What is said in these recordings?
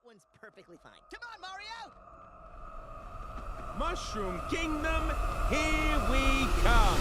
one's perfectly fine. Come on, Mario! Mushroom Kingdom, here we come!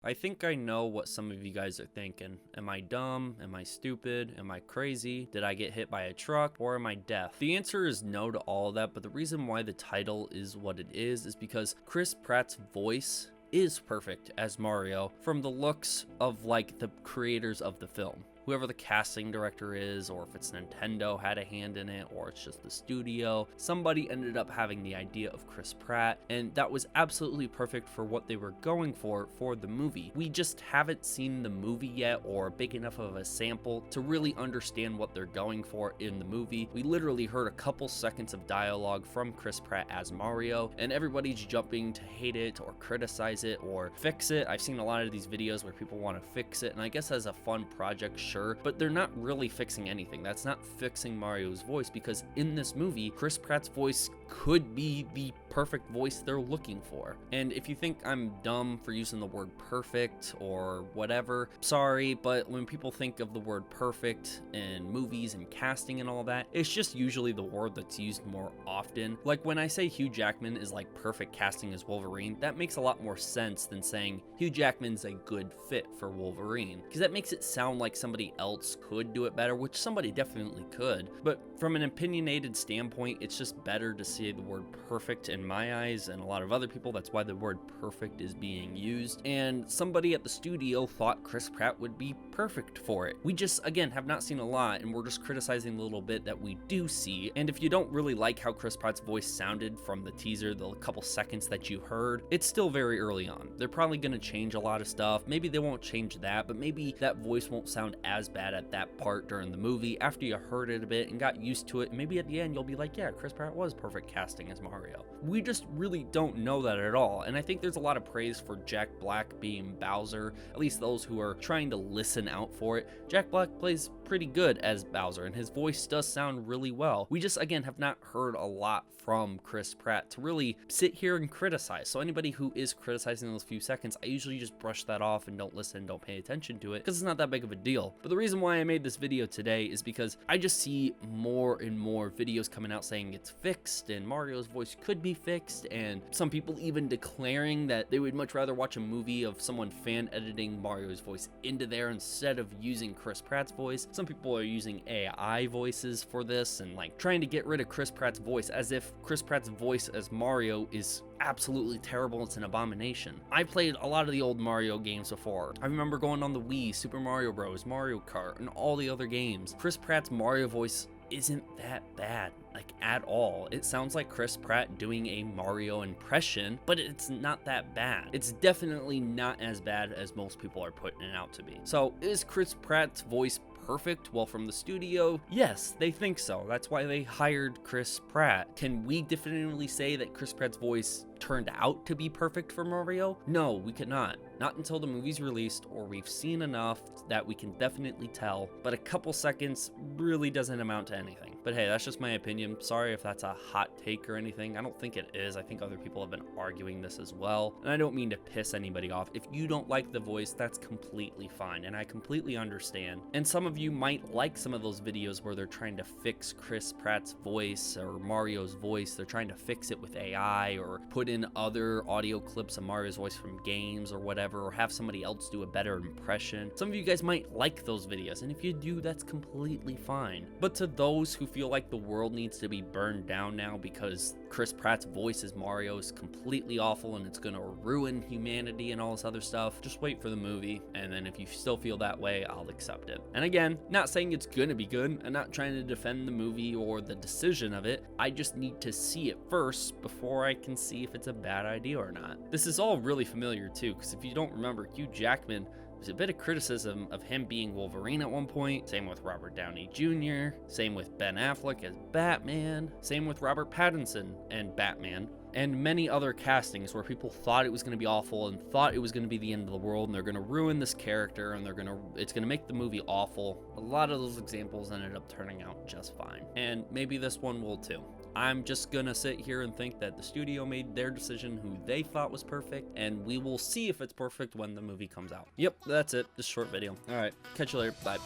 I think I know what some of you guys are thinking. Am I dumb? Am I stupid? Am I crazy? Did I get hit by a truck? Or am I deaf? The answer is no to all of that, but the reason why the title is what it is because Chris Pratt's voice is perfect as Mario from the looks of like the creators of the film. Whoever the casting director is, or if it's Nintendo had a hand in it, or it's just the studio, somebody ended up having the idea of Chris Pratt, and that was absolutely perfect for what they were going for the movie. We just haven't seen the movie yet, or big enough of a sample to really understand what they're going for in the movie. We literally heard a couple seconds of dialogue from Chris Pratt as Mario, and everybody's jumping to hate it, or criticize it, or fix it. I've seen a lot of these videos where people want to fix it, and I guess as a fun project, sure, but they're not really fixing anything. That's not fixing Mario's voice, because in this movie, Chris Pratt's voice could be the perfect voice they're looking for. And if you think I'm dumb for using the word perfect or whatever, sorry, but when people think of the word perfect in movies and casting and all that, it's just usually the word that's used more often. Like when I say Hugh Jackman is like perfect casting as Wolverine, that makes a lot more sense than saying Hugh Jackman's a good fit for Wolverine, because that makes it sound like somebody else could do it better, which somebody definitely could. But from an opinionated standpoint, it's just better to say the word perfect in my eyes and a lot of other people. That's why the word perfect is being used, and somebody at the studio thought Chris Pratt would be perfect for it. We just, again, have not seen a lot, and we're just criticizing the little bit that we do see. And if you don't really like how Chris Pratt's voice sounded from the teaser, the couple seconds that you heard, it's still very early on. They're probably going to change a lot of stuff. Maybe they won't change that, but maybe that voice won't sound as bad at that part during the movie. After you heard it a bit and got used to it, maybe at the end you'll be like, yeah, Chris Pratt was perfect casting as Mario. We just really don't know that at all, and I think there's a lot of praise for Jack Black being Bowser, at least those who are trying to listen out for it. Jack Black plays pretty good as Bowser, and his voice does sound really well. We just, again, have not heard a lot from Chris Pratt to really sit here and criticize. So anybody who is criticizing those few seconds, I usually just brush that off and don't listen, don't pay attention to it, because it's not that big of a deal. But the reason why I made this video today is because I just see more and more videos coming out saying it's fixed and Mario's voice could be fixed, and some people even declaring that they would much rather watch a movie of someone fan editing Mario's voice into there instead of using Chris Pratt's voice. Some people are using AI voices for this and like trying to get rid of Chris Pratt's voice as if Chris Pratt's voice as Mario is absolutely terrible. It's an abomination. I played a lot of the old Mario games before. I remember going on the Wii, Super Mario Bros, Mario Kart, and all the other games. Chris Pratt's Mario voice isn't that bad, like at all. It sounds like Chris Pratt doing a Mario impression, but it's not that bad. It's definitely not as bad as most people are putting it out to be. So is Chris Pratt's voice perfect? Well, from the studio, yes, they think so. That's why they hired Chris Pratt. Can we definitively say that Chris Pratt's voice turned out to be perfect for Mario? No, we could not. Not until the movie's released or we've seen enough that we can definitely tell, but a couple seconds really doesn't amount to anything. But hey, that's just my opinion. Sorry if that's a hot take or anything. I don't think it is. I think other people have been arguing this as well, and I don't mean to piss anybody off. If you don't like the voice, that's completely fine, and I completely understand. And some of you might like some of those videos where they're trying to fix Chris Pratt's voice or Mario's voice. They're trying to fix it with AI or put in other audio clips of Mario's voice from games or whatever, or have somebody else do a better impression. Some of you guys might like those videos, and if you do, that's completely fine. But to those who feel like the world needs to be burned down now because Chris Pratt's voice as Mario is completely awful and it's gonna ruin humanity and all this other stuff, just wait for the movie, and then if you still feel that way, I'll accept it. And again, not saying it's gonna be good. I'm not trying to defend the movie or the decision of it. I just need to see it first before I can see if it's a bad idea or not. This is all really familiar too, because if you don't remember, Hugh Jackman, there's a bit of criticism of him being Wolverine at one point. Same with Robert Downey Jr. Same with Ben Affleck as Batman. Same with Robert Pattinson and Batman. And many other castings where people thought it was going to be awful and thought it was going to be the end of the world and they're going to ruin this character and it's going to make the movie awful. A lot of those examples ended up turning out just fine. And maybe this one will too. I'm just gonna sit here and think that the studio made their decision who they thought was perfect, and we will see if it's perfect when the movie comes out. Yep, that's it. Just a short video. All right, catch you later. Bye.